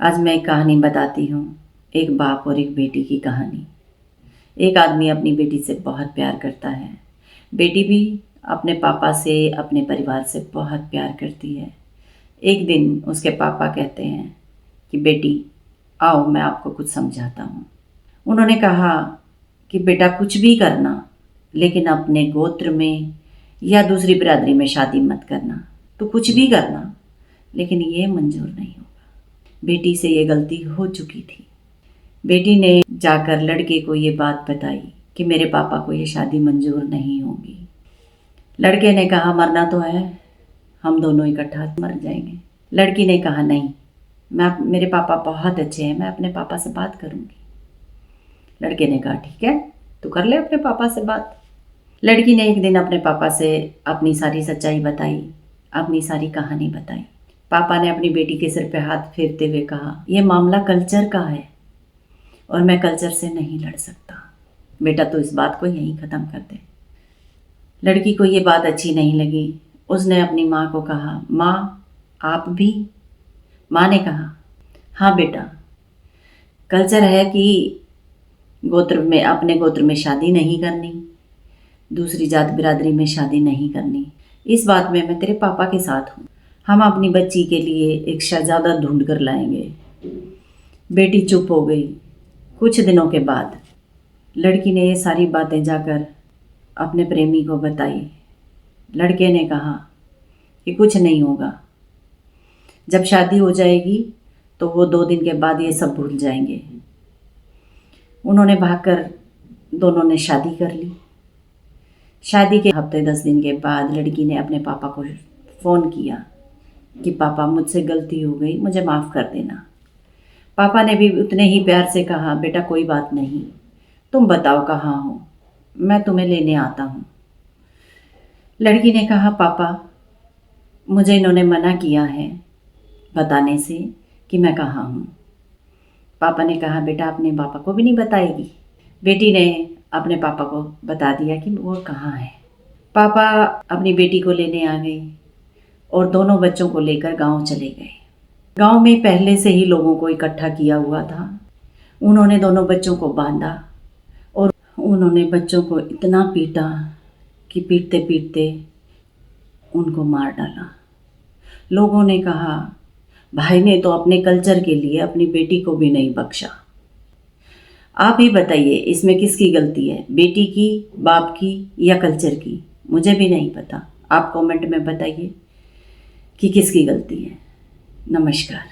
आज मैं एक कहानी बताती हूँ, एक बाप और एक बेटी की कहानी। एक आदमी अपनी बेटी से बहुत प्यार करता है। बेटी भी अपने पापा से, अपने परिवार से बहुत प्यार करती है। एक दिन उसके पापा कहते हैं कि बेटी आओ, मैं आपको कुछ समझाता हूँ। उन्होंने कहा कि बेटा कुछ भी करना, लेकिन अपने गोत्र में या दूसरी बिरादरी में शादी मत करना। तो कुछ भी करना, लेकिन ये मंजूर नहीं होगा। बेटी से ये गलती हो चुकी थी। बेटी ने जाकर लड़के को ये बात बताई कि मेरे पापा को ये शादी मंजूर नहीं होगी। लड़के ने कहा मरना तो है, हम दोनों इकट्ठा मर जाएंगे। लड़की ने कहा नहीं, मेरे पापा बहुत अच्छे हैं, मैं अपने पापा से बात करूंगी। लड़के ने कहा ठीक है, तू कर ले अपने पापा से बात। लड़की ने एक दिन अपने पापा से अपनी सारी सच्चाई बताई, अपनी सारी कहानी बताई। पापा ने अपनी बेटी के सिर पे हाथ फेरते हुए कहा यह मामला कल्चर का है और मैं कल्चर से नहीं लड़ सकता। बेटा तो इस बात को यहीं ख़त्म कर दे। लड़की को ये बात अच्छी नहीं लगी। उसने अपनी माँ को कहा माँ आप भी? माँ ने कहा हाँ बेटा, कल्चर है कि गोत्र में, अपने गोत्र में शादी नहीं करनी, दूसरी जात बिरादरी में शादी नहीं करनी। इस बात में मैं तेरे पापा के साथ हूँ। हम अपनी बच्ची के लिए एक शहजादा ढूंढ कर लाएंगे। बेटी चुप हो गई। कुछ दिनों के बाद लड़की ने ये सारी बातें जाकर अपने प्रेमी को बताई। लड़के ने कहा कि कुछ नहीं होगा, जब शादी हो जाएगी तो वो 2 दिन के बाद ये सब भूल जाएंगे। उन्होंने भागकर दोनों ने शादी कर ली। शादी के हफ्ते 10 दिन के बाद लड़की ने अपने पापा को फ़ोन किया कि पापा मुझसे गलती हो गई, मुझे माफ़ कर देना। पापा ने भी उतने ही प्यार से कहा बेटा कोई बात नहीं, तुम बताओ कहाँ हो, मैं तुम्हें लेने आता हूँ। लड़की ने कहा पापा मुझे इन्होंने मना किया है बताने से कि मैं कहाँ हूँ। पापा ने कहा बेटा अपने पापा को भी नहीं बताएगी? बेटी ने अपने पापा को बता दिया कि वो कहाँ है। पापा अपनी बेटी को लेने आ गए और दोनों बच्चों को लेकर गांव चले गए। गांव में पहले से ही लोगों को इकट्ठा किया हुआ था। उन्होंने दोनों बच्चों को बांधा और उन्होंने बच्चों को इतना पीटा कि पीटते पीटते उनको मार डाला। लोगों ने कहा भाई ने तो अपने कल्चर के लिए अपनी बेटी को भी नहीं बख्शा। आप ही बताइए इसमें किसकी गलती है, बेटी की, बाप की या कल्चर की? मुझे भी नहीं पता। आप कमेंट में बताइए कि किसकी गलती है। नमस्कार।